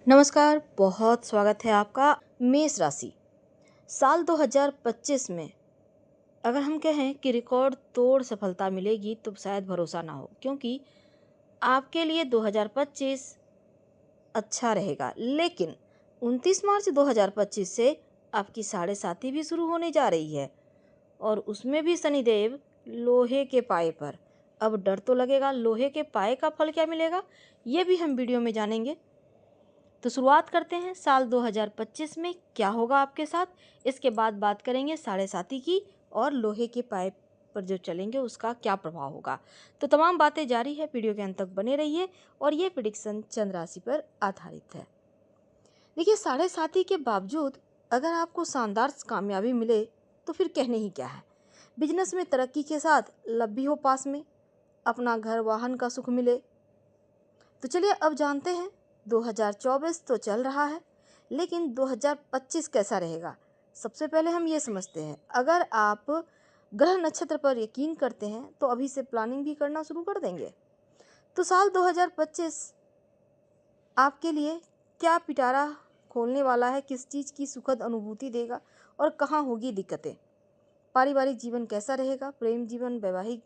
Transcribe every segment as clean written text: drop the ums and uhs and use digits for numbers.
नमस्कार, बहुत स्वागत है आपका। मेष राशि साल 2025 में अगर हम कहें कि रिकॉर्ड तोड़ सफलता मिलेगी तो शायद भरोसा ना हो, क्योंकि आपके लिए 2025 अच्छा रहेगा। लेकिन 29 मार्च 2025 से आपकी साढ़े साथी भी शुरू होने जा रही है और उसमें भी शनिदेव लोहे के पाए पर। अब डर तो लगेगा, लोहे के पाए का फल क्या मिलेगा ये भी हम वीडियो में जानेंगे। तो शुरुआत करते हैं साल 2025 में क्या होगा आपके साथ। इसके बाद बात करेंगे साढ़े साथी की और लोहे के पाइप पर जो चलेंगे उसका क्या प्रभाव होगा। तो तमाम बातें जारी है, वीडियो के अंत तक बने रहिए। और ये प्रेडिक्शन चंद्र राशि पर आधारित है। देखिए, साढ़े साथी के बावजूद अगर आपको शानदार कामयाबी मिले तो फिर कहने ही क्या है। बिजनेस में तरक्की के साथ लव भी हो पास में, अपना घर वाहन का सुख मिले। तो चलिए अब जानते हैं 2024 तो चल रहा है, लेकिन 2025 कैसा रहेगा। सबसे पहले हम ये समझते हैं, अगर आप ग्रह नक्षत्र पर यकीन करते हैं तो अभी से प्लानिंग भी करना शुरू कर देंगे। तो साल 2025 आपके लिए क्या पिटारा खोलने वाला है, किस चीज़ की सुखद अनुभूति देगा और कहाँ होगी दिक्कतें। पारिवारिक जीवन कैसा रहेगा, प्रेम जीवन, वैवाहिक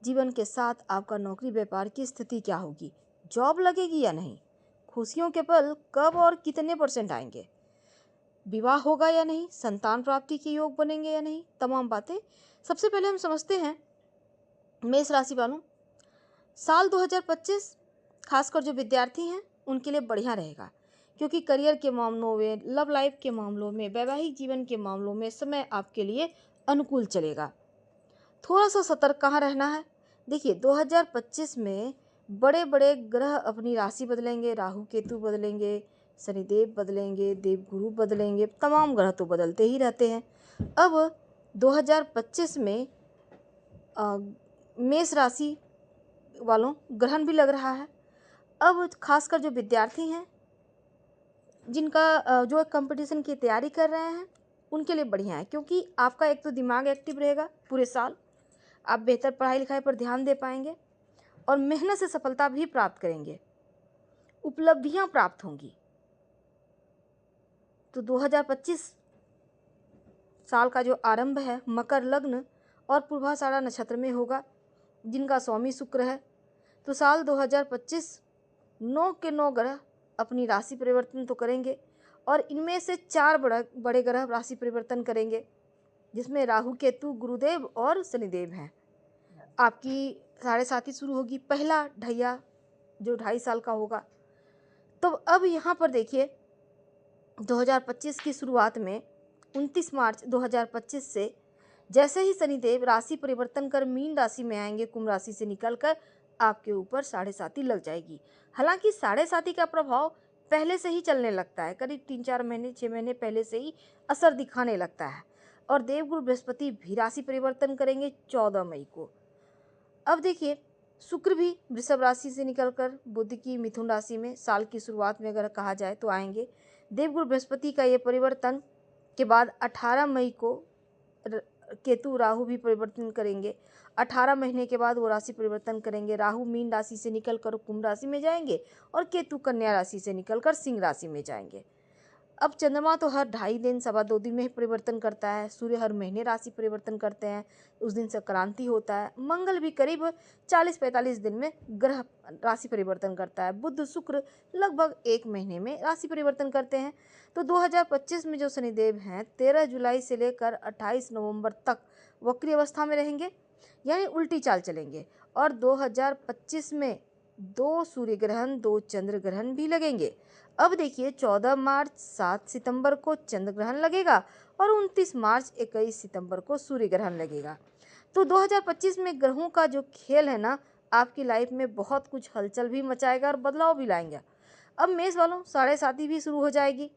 जीवन के साथ आपका नौकरी व्यापार की स्थिति क्या होगी, जॉब लगेगी या नहीं, खुशियों के पल कब और कितने % आएंगे, विवाह होगा या नहीं, संतान प्राप्ति के योग बनेंगे या नहीं, तमाम बातें। सबसे पहले हम समझते हैं मेष राशि वालों, साल 2025 खासकर जो विद्यार्थी हैं उनके लिए बढ़िया रहेगा, क्योंकि करियर के मामलों में, लव लाइफ के मामलों में, वैवाहिक जीवन के मामलों में समय आपके लिए अनुकूल चलेगा। थोड़ा सा सतर्क कहाँ रहना है। देखिए, 2025 में बड़े बड़े ग्रह अपनी राशि बदलेंगे, राहु केतु बदलेंगे, शनिदेव बदलेंगे, देवगुरु बदलेंगे, तमाम ग्रह तो बदलते ही रहते हैं। अब 2025 में मेष राशि वालों ग्रहण भी लग रहा है। अब खासकर जो विद्यार्थी हैं, जिनका जो कंपटीशन की तैयारी कर रहे हैं, उनके लिए बढ़िया है, क्योंकि आपका एक तो दिमाग एक्टिव रहेगा पूरे साल, आप बेहतर पढ़ाई लिखाई पर ध्यान दे पाएंगे और मेहनत से सफलता भी प्राप्त करेंगे, उपलब्धियां प्राप्त होंगी। तो 2025 साल का जो आरंभ है मकर लग्न और पूर्वाषाढ़ा नक्षत्र में होगा, जिनका स्वामी शुक्र है। तो साल 2025 9 के 9 ग्रह अपनी राशि परिवर्तन तो करेंगे और इनमें से 4 बड़े ग्रह राशि परिवर्तन करेंगे, जिसमें राहु केतु गुरुदेव और शनिदेव हैं। आपकी साढ़े साथी शुरू होगी, पहला ढैया जो 2.5 साल का होगा। तो अब यहाँ पर देखिए, 2025 की शुरुआत में 29 मार्च 2025 से जैसे ही शनिदेव राशि परिवर्तन कर मीन राशि में आएंगे, कुंभ राशि से निकलकर आपके ऊपर साढ़े साथी लग जाएगी। हालांकि साढ़े साथी का प्रभाव पहले से ही चलने लगता है, करीब 3-4 महीने 6 महीने पहले से ही असर दिखाने लगता है। और देवगुरु बृहस्पति भी राशि परिवर्तन करेंगे 14 मई को। अब देखिए, शुक्र भी वृषभ राशि से निकलकर बुध की मिथुन राशि में साल की शुरुआत में अगर कहा जाए तो आएंगे। देवगुरु बृहस्पति का ये परिवर्तन के बाद 18 मई को केतु राहु भी परिवर्तन करेंगे। 18 महीने के बाद वो राशि परिवर्तन करेंगे। राहु मीन राशि से निकलकर कुंभ राशि में जाएंगे और केतु कन्या राशि से निकलकर सिंह राशि में जाएंगे। अब चंद्रमा तो हर 2.5 दिन 2.25 दिन में ही परिवर्तन करता है। सूर्य हर महीने राशि परिवर्तन करते हैं, उस दिन संक्रांति होता है। मंगल भी करीब 40-45 दिन में ग्रह राशि परिवर्तन करता है। बुध शुक्र लगभग 1 महीने में राशि परिवर्तन करते हैं। तो 2025 में जो शनिदेव हैं 13 जुलाई से लेकर 28 नवंबर तक वक्री अवस्था में रहेंगे, यानी उल्टी चाल चलेंगे। और 2025 में 2 सूर्य ग्रहण 2 चंद्र ग्रहण भी लगेंगे। अब देखिए, 14 मार्च 7 सितंबर को चंद्र ग्रहण लगेगा और 29 मार्च 21 सितंबर को सूर्य ग्रहण लगेगा। तो 2025 में ग्रहों का जो खेल है ना, आपकी लाइफ में बहुत कुछ हलचल भी मचाएगा और बदलाव भी लाएंगे। अब मेष वालों साढ़े साथी भी शुरू हो जाएगी।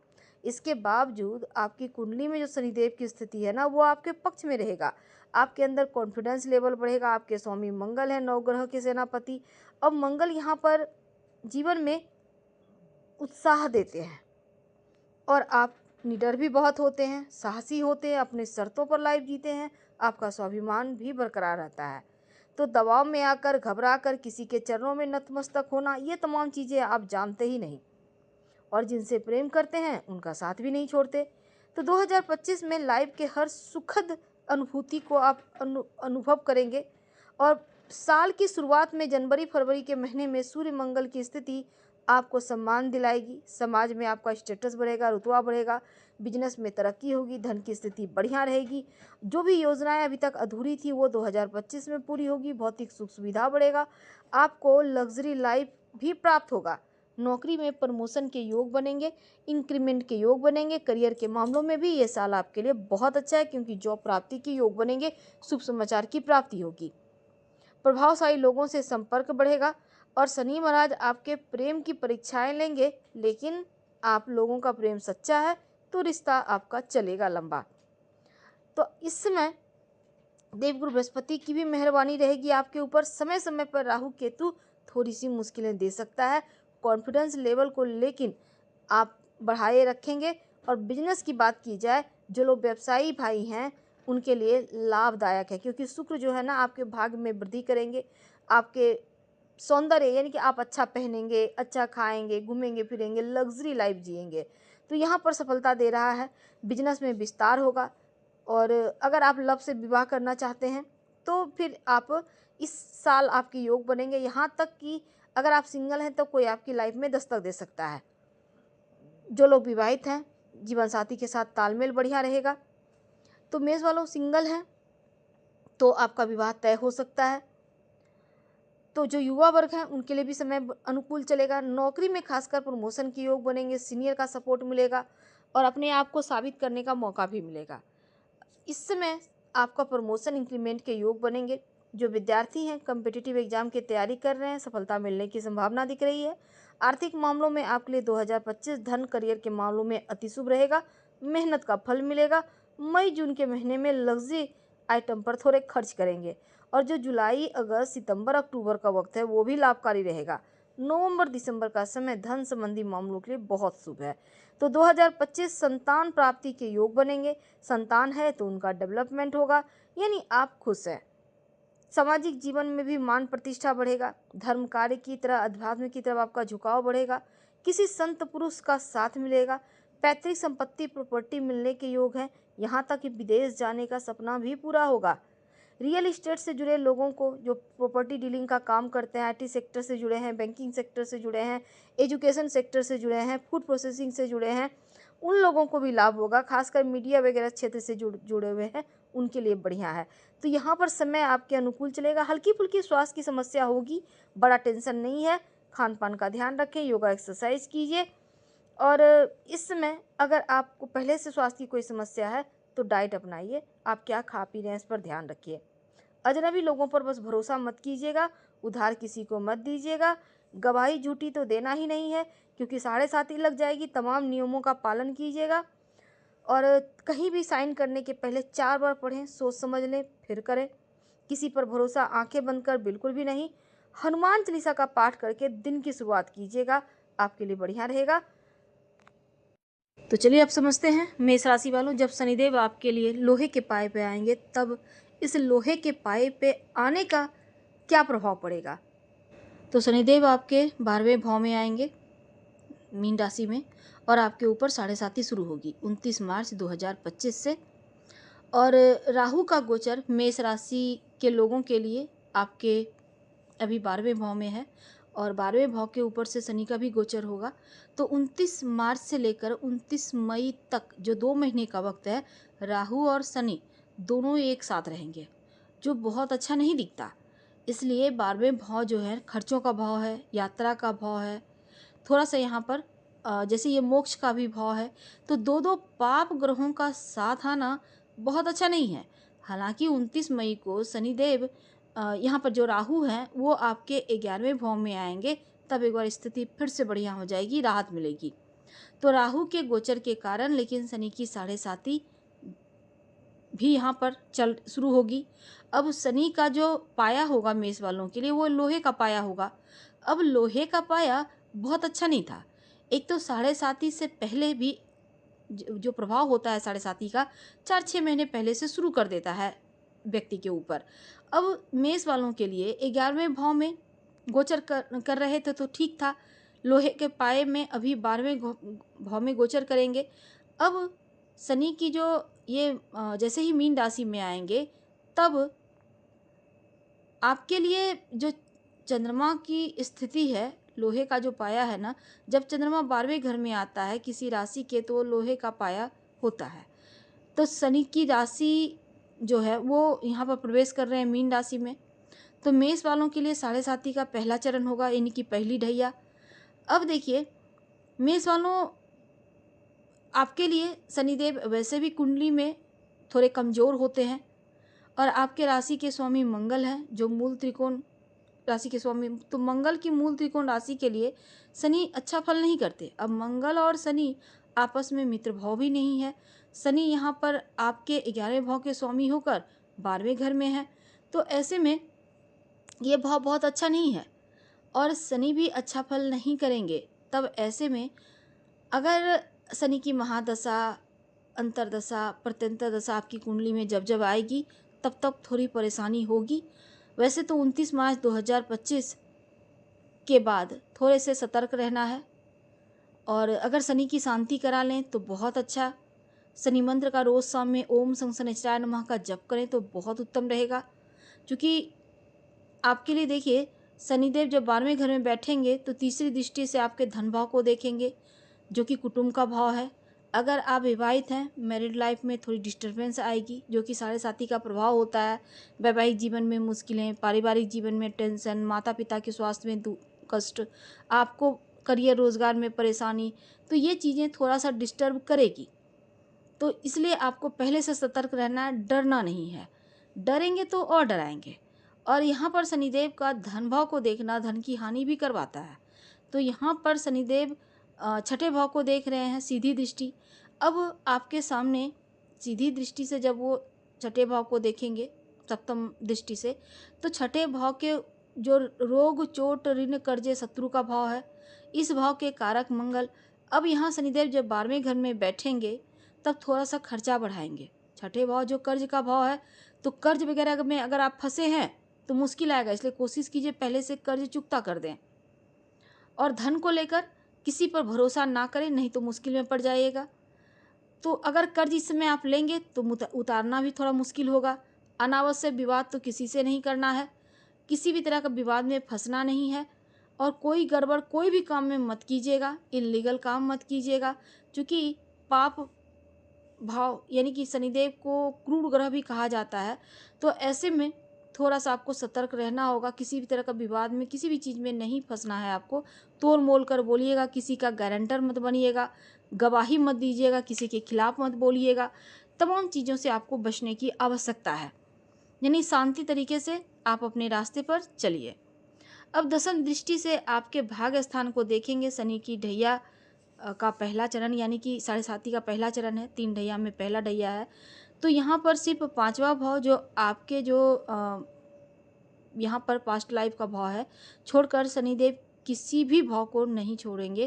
इसके बावजूद आपकी कुंडली में जो शनिदेव की स्थिति है ना, वो आपके पक्ष में रहेगा। आपके अंदर कॉन्फिडेंस लेवल बढ़ेगा। आपके स्वामी मंगल है, 9 ग्रह के सेनापति। अब मंगल यहाँ पर जीवन में उत्साह देते हैं और आप निडर भी बहुत होते हैं, साहसी होते हैं, अपने शर्तों पर लाइफ जीते हैं। आपका स्वाभिमान भी बरकरार रहता है। तो दबाव में आकर घबरा कर किसी के चरणों में नतमस्तक होना, ये तमाम चीज़ें आप जानते ही नहीं। और जिनसे प्रेम करते हैं उनका साथ भी नहीं छोड़ते। तो 2025 में लाइफ के हर सुखद अनुभूति को आप अनुभव करेंगे। और साल की शुरुआत में जनवरी फरवरी के महीने में सूर्य मंगल की स्थिति आपको सम्मान दिलाएगी। समाज में आपका स्टेटस बढ़ेगा, रुतबा बढ़ेगा, बिजनेस में तरक्की होगी, धन की स्थिति बढ़िया रहेगी। जो भी योजनाएं अभी तक अधूरी थी वो 2025 में पूरी होगी। भौतिक सुख सुविधा बढ़ेगा, आपको लग्जरी लाइफ भी प्राप्त होगा। नौकरी में प्रमोशन के योग बनेंगे, इंक्रीमेंट के योग बनेंगे। करियर के मामलों में भी ये साल आपके लिए बहुत अच्छा है, क्योंकि जॉब प्राप्ति के योग बनेंगे, शुभ समाचार की प्राप्ति होगी। प्रभावशाली लोगों से संपर्क बढ़ेगा और शनि महाराज आपके प्रेम की परीक्षाएं लेंगे, लेकिन आप लोगों का प्रेम सच्चा है तो रिश्ता आपका चलेगा लंबा। तो इस समय देवगुरु बृहस्पति की भी मेहरबानी रहेगी आपके ऊपर। समय समय पर राहु केतु थोड़ी सी मुश्किलें दे सकता है। कॉन्फिडेंस लेवल को लेकिन आप बढ़ाए रखेंगे। और बिजनेस की बात की जाए, जो लोग व्यवसायी भाई हैं उनके लिए लाभदायक है, क्योंकि शुक्र जो है ना आपके भाग्य में वृद्धि करेंगे। आपके सौंदर्य यानी कि आप अच्छा पहनेंगे, अच्छा खाएंगे, घूमेंगे फिरेंगे, लग्जरी लाइफ जिएंगे, तो यहाँ पर सफलता दे रहा है। बिजनेस में विस्तार होगा। और अगर आप लव से विवाह करना चाहते हैं तो फिर आप इस साल आपके योग बनेंगे। यहाँ तक कि अगर आप सिंगल हैं तो कोई आपकी लाइफ में दस्तक दे सकता है। जो लोग विवाहित हैं, जीवन साथी के साथ तालमेल बढ़िया रहेगा। तो मेष वालों, सिंगल हैं तो आपका विवाह तय हो सकता है। तो जो युवा वर्ग हैं उनके लिए भी समय अनुकूल चलेगा। नौकरी में खासकर प्रमोशन के योग बनेंगे, सीनियर का सपोर्ट मिलेगा और अपने आप को साबित करने का मौका भी मिलेगा। इस समय आपका प्रमोशन इंक्रीमेंट के योग बनेंगे। जो विद्यार्थी हैं, कम्पिटिटिव एग्जाम की तैयारी कर रहे हैं, सफलता मिलने की संभावना दिख रही है। आर्थिक मामलों में आपके लिए 2025 धन करियर के मामलों में अति शुभ रहेगा। मेहनत का फल मिलेगा। मई जून के महीने में लग्जरी आइटम पर थोड़े खर्च करेंगे। और जो जुलाई अगस्त सितंबर अक्टूबर का वक्त है वो भी लाभकारी रहेगा। नवंबर दिसंबर का समय धन संबंधी मामलों के लिए बहुत शुभ है। तो 2025 संतान प्राप्ति के योग बनेंगे। संतान है तो उनका डेवलपमेंट होगा, यानी आप खुश हैं। सामाजिक जीवन में भी मान प्रतिष्ठा बढ़ेगा। धर्म कार्य की तरह अध्यात्म की तरफ आपका झुकाव बढ़ेगा। किसी संत पुरुष का साथ मिलेगा। पैतृक संपत्ति प्रॉपर्टी मिलने के योग हैं। यहाँ तक कि विदेश जाने का सपना भी पूरा होगा। रियल इस्टेट से जुड़े लोगों को, जो प्रॉपर्टी डीलिंग का काम करते हैं, आईटी सेक्टर से जुड़े हैं, बैंकिंग सेक्टर से जुड़े हैं, एजुकेशन सेक्टर से जुड़े हैं, फूड प्रोसेसिंग से जुड़े हैं, उन लोगों को भी लाभ होगा। खासकर मीडिया वगैरह क्षेत्र से जुड़े हुए हैं उनके लिए बढ़िया है। तो यहाँ पर समय आपके अनुकूल चलेगा। हल्की फुल्की स्वास्थ्य की समस्या होगी, बड़ा टेंशन नहीं है। खान पान का ध्यान रखें, योगा एक्सरसाइज कीजिए। और इस समय अगर आपको पहले से स्वास्थ्य की कोई समस्या है तो डाइट अपनाइए। आप क्या खा पी रहे हैं इस पर ध्यान रखिए। अजनबी लोगों पर बस भरोसा मत कीजिएगा। उधार किसी को मत दीजिएगा। गवाही झूठी तो देना ही नहीं है, क्योंकि 7.5 लग जाएगी। तमाम नियमों का पालन कीजिएगा। और कहीं भी साइन करने के पहले 4 बार पढ़ें, सोच समझ लें फिर करें। किसी पर भरोसा आंखें बंद कर बिल्कुल भी नहीं। हनुमान चालीसा का पाठ करके दिन की शुरुआत कीजिएगा, आपके लिए बढ़िया रहेगा। तो चलिए अब समझते हैं मेष राशि वालों, जब शनिदेव आपके लिए लोहे के पाए पे आएंगे तब इस लोहे के पाए पे आने का क्या प्रभाव पड़ेगा। तो शनिदेव आपके 12वें भाव में आएंगे मीन राशि में, और आपके ऊपर 7.5 शुरू होगी 29 मार्च 2025 से। और राहु का गोचर मेष राशि के लोगों के लिए आपके अभी 12वें भाव में है, और 12वें भाव के ऊपर से शनि का भी गोचर होगा। तो 29 मार्च से लेकर 29 मई तक जो 2 महीने का वक्त है, राहु और शनि दोनों एक साथ रहेंगे, जो बहुत अच्छा नहीं दिखता। इसलिए 12वें भाव जो है खर्चों का भाव है, यात्रा का भाव है, थोड़ा सा यहाँ पर जैसे ये मोक्ष का भी भाव है। तो 2 पाप ग्रहों का साथ आना बहुत अच्छा नहीं है। हालांकि 29 मई को शनिदेव यहाँ पर जो राहु हैं वो आपके 11वें भाव में आएंगे, तब एक बार स्थिति फिर से बढ़िया हो जाएगी, राहत मिलेगी। तो राहु के गोचर के कारण लेकिन शनि की 7.5 भी यहाँ पर चल शुरू होगी। अब शनि का जो पाया होगा मेष वालों के लिए वो लोहे का पाया होगा। अब लोहे का पाया बहुत अच्छा नहीं था। एक तो 7.5 से पहले भी जो प्रभाव होता है 7.5 का 4-6 महीने पहले से शुरू कर देता है व्यक्ति के ऊपर। अब मेष वालों के लिए 11वें भाव में गोचर कर रहे थे तो ठीक था, लोहे के पाए में अभी 12वें भाव में गोचर करेंगे। अब शनि की जो ये जैसे ही मीन राशि में आएंगे तब आपके लिए जो चंद्रमा की स्थिति है, लोहे का जो पाया है ना, जब चंद्रमा 12वें घर में आता है किसी राशि के तो लोहे का पाया होता है। तो शनि की राशि जो है वो यहाँ पर प्रवेश कर रहे हैं मीन राशि में। तो मेष वालों के लिए 7.5 का पहला चरण होगा, यानी कि पहली ढैया। अब देखिए मेष वालों, आपके लिए शनिदेव वैसे भी कुंडली में थोड़े कमज़ोर होते हैं और आपके राशि के स्वामी मंगल हैं जो मूल त्रिकोण राशि के स्वामी। तो मंगल की मूल त्रिकोण राशि के लिए शनि अच्छा फल नहीं करते। अब मंगल और शनि आपस में मित्र भाव भी नहीं है। शनि यहाँ पर आपके 11वें भाव के स्वामी होकर 12वें घर में है। तो ऐसे में ये भाव बहुत अच्छा नहीं है और शनि भी अच्छा फल नहीं करेंगे। तब ऐसे में अगर शनि की महादशा, अंतरदशा, प्रत्यंतर दशा आपकी कुंडली में जब जब आएगी तब तक थोड़ी परेशानी होगी। वैसे तो 29 मार्च 2025 के बाद थोड़े से सतर्क रहना है और अगर शनि की शांति करा लें तो बहुत अच्छा। शनि मंत्र का रोज़ शाम में ओम शं शनैश्चराय नमः का जप करें तो बहुत उत्तम रहेगा। क्योंकि आपके लिए देखिए शनिदेव जब 12वें घर में बैठेंगे तो तीसरी दृष्टि से आपके धन भाव को देखेंगे जो कि कुटुंब का भाव है। अगर आप विवाहित हैं, मैरिड लाइफ में थोड़ी डिस्टर्बेंस आएगी जो कि 7.5 का प्रभाव होता है। वैवाहिक जीवन में मुश्किलें, पारिवारिक जीवन में टेंशन, माता पिता के स्वास्थ्य में कष्ट, आपको करियर रोजगार में परेशानी, तो ये चीज़ें थोड़ा सा डिस्टर्ब करेगी। तो इसलिए आपको पहले से सतर्क रहना है, डरना नहीं है। डरेंगे तो और डराएंगे। और यहाँ पर शनिदेव का धन भाव को देखना धन की हानि भी करवाता है। तो यहाँ पर शनिदेव 6ठे भाव को देख रहे हैं, सीधी दृष्टि। अब आपके सामने सीधी दृष्टि से जब वो 6ठे भाव को देखेंगे सप्तम दृष्टि से, तो 6ठे भाव के जो रोग, चोट, ऋण, कर्जे, शत्रु का भाव है, इस भाव के कारक मंगल। अब यहाँ शनिदेव जब 12वें घर में बैठेंगे तब थोड़ा सा खर्चा बढ़ाएंगे। 6ठे भाव जो कर्ज का भाव है, तो कर्ज वगैरह में अगर आप फंसे हैं तो मुश्किल आएगा, इसलिए कोशिश कीजिए पहले से कर्ज चुकता कर दें। और धन को लेकर किसी पर भरोसा ना करें, नहीं तो मुश्किल में पड़ जाइएगा। तो अगर कर्ज इस समय आप लेंगे तो उतारना भी थोड़ा मुश्किल होगा। अनावश्यक विवाद तो किसी से नहीं करना है, किसी भी तरह का विवाद में फंसना नहीं है और कोई गड़बड़ कोई भी काम में मत कीजिएगा, इल्लीगल काम मत कीजिएगा। क्योंकि पाप भाव यानी कि शनिदेव को क्रूर ग्रह भी कहा जाता है। तो ऐसे में थोड़ा सा आपको सतर्क रहना होगा। किसी भी तरह का विवाद में, किसी भी चीज़ में नहीं फंसना है आपको। तोल मोल कर बोलिएगा, किसी का गारंटर मत बनिएगा, गवाही मत दीजिएगा, किसी के खिलाफ मत बोलिएगा। तमाम चीज़ों से आपको बचने की आवश्यकता है, यानी शांति तरीके से आप अपने रास्ते पर चलिए। अब दशम दृष्टि से आपके भाग्य स्थान को देखेंगे। शनि की ढैया का पहला चरण यानी कि 7.5 का पहला चरण है, 3 ढैया में पहला ढैया है। तो यहाँ पर सिर्फ 5वां भाव जो आपके जो यहाँ पर पास्ट लाइफ का भाव है, छोड़कर शनिदेव किसी भी भाव को नहीं छोड़ेंगे।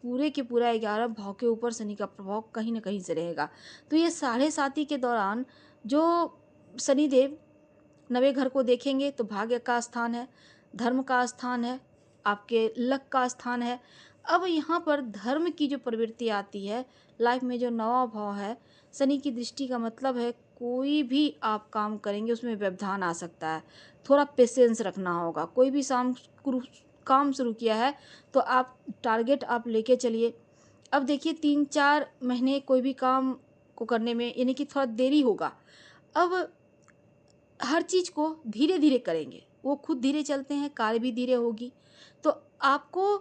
पूरे के पूरा 11 भाव के ऊपर शनि का प्रभाव कहीं ना कहीं से रहेगा। तो ये 7.5 के दौरान जो शनिदेव 9वें घर को देखेंगे तो भाग्य का स्थान है, धर्म का स्थान है, आपके लक का स्थान है। अब यहाँ पर धर्म की जो प्रवृत्ति आती है लाइफ में, जो 9वां भाव है, शनि की दृष्टि का मतलब है कोई भी आप काम करेंगे उसमें व्यवधान आ सकता है। थोड़ा पेशेंस रखना होगा। कोई भी काम शुरू किया है तो आप टारगेट आप लेके चलिए। अब देखिए 3-4 महीने कोई भी काम को करने में यानी कि थोड़ा देरी होगा। अब हर चीज़ को धीरे धीरे करेंगे, वो खुद धीरे चलते हैं, कार्य भी धीरे होगी। तो आपको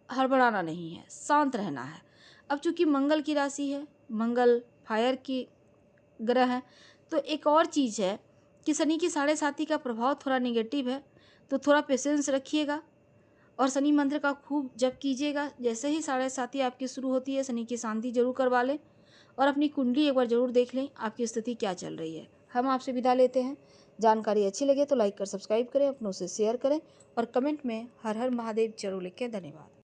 हड़बड़ाना नहीं है, शांत रहना है। अब चूंकि मंगल की राशि है, मंगल फायर की ग्रह है, तो एक और चीज़ है कि शनि की 7.5 का प्रभाव थोड़ा नेगेटिव है। तो थोड़ा पेशेंस रखिएगा और शनि मंत्र का खूब जप कीजिएगा। जैसे ही 7.5 आपकी शुरू होती है, शनि की शांति जरूर करवा लें और अपनी कुंडली एक बार जरूर देख लें आपकी स्थिति क्या चल रही है। हम आपसे विदा लेते हैं। जानकारी अच्छी लगे तो लाइक कर सब्सक्राइब करें, अपनों से शेयर करें और कमेंट में हर हर महादेव जरूर लिखें। धन्यवाद।